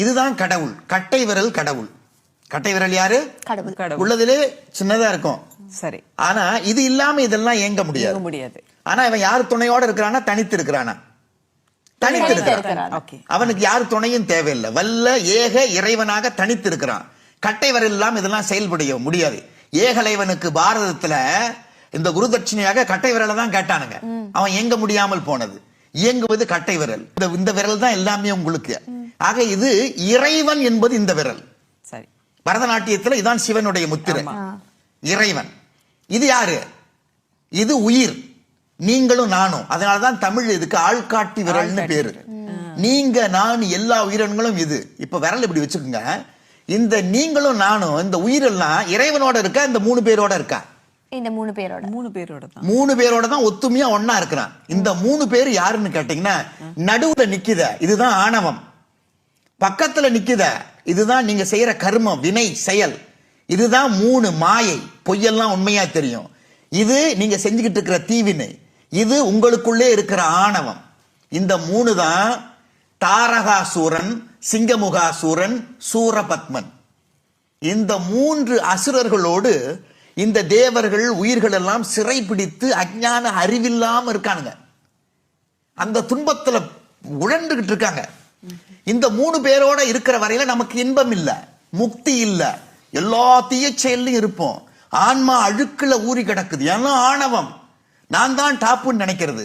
இதுதான் கடவுள். கட்டை விரல் கடவுள். கட்டை விரல் யாரு? கடவுள். உள்ளதிலே சின்னதா இருக்கும். சரி. ஆனா இது இல்லாம இதெல்லாம் இயங்க முடியாது. ஆனா இவன் யாரு துணையோட இருக்கிறானா? தனித்து இருக்கிறானா? தனித்து இருக்கிறான். அவனுக்கு யாரு துணையும் தேவையில்லை. வல்ல ஏக இறைவனாக தனித்து இருக்கிறான். கட்டை விரல் இல்லாம இதெல்லாம் செயல்பட முடியாது. ஏகலைவனுக்கு பாரதத்துல இந்த குருதட்சிணையாக கட்டை விரலை தான் கேட்டானுங்க. அவன் இயங்க முடியாமல் போனது. இயங்குவது கட்டை விரல். இந்த விரல் தான் எல்லாமே உங்களுக்கு. ஆக இது இறைவன் என்பது இந்த விரல். சரி. பரதநாட்டியத்துல இதான் சிவனுடைய முத்திரை. இறைவன். இது யாரு? இது உயிர். நீங்களும் நானும். அதனாலதான் தமிழ் இதுக்கு ஆள்காட்டி விரல்னு பேரு. நீங்க நான் எல்லா உயிரினங்களும் இது. இப்ப விரல் இப்படி வச்சுக்கோங்க. இந்த நீங்களும் நானும் இந்த உயிரெல்லாம் இறைவனோட இருக்கா? இந்த 3 பேரோட இருக்கா? இந்த 3 பேரோட தான் ஒத்துமையா ஒன்னா இருக்கிறான். இந்த 3 பேர் யாருன்னு கேட்டீங்கன்னா, நடுவுல நிக்குத இதுதான் ஆணவம். பக்கத்துல நிக்குத இதுதான் நீங்க செய்யற கர்மம், வினை, செயல். இதுதான் 3 மாயை. பொய்யெல்லாம் உண்மையா தெரியும். இது நீங்க செஞ்சுக்கிட்டு இருக்கிற தீவினை. இது உங்களுக்குள்ளே இருக்கிற ஆணவம். இந்த 3 தான் தாரகாசூரன், சிங்கமுகாசூரன், சூரபத்மன். இந்த 3 அசுரர்களோடு இந்த தேவர்கள் உயிர்கள் எல்லாம் சிறை பிடித்து அஞ்ஞான அறிவில்லாம இருக்கானுங்க. அந்த துன்பத்துல உழண்டுகிட்டு இருக்காங்க. இந்த 3 பேரோட இருக்கிற வரையில நமக்கு இன்பம் இல்ல, முக்தி இல்ல, எல்லா தீய செயல்லையும் இருப்போம். ஆன்மா அழுக்குல ஊறி கிடக்குது. ஏன்னா ஆணவம். நான் தான் டாப்புன்னு நினைக்கிறது.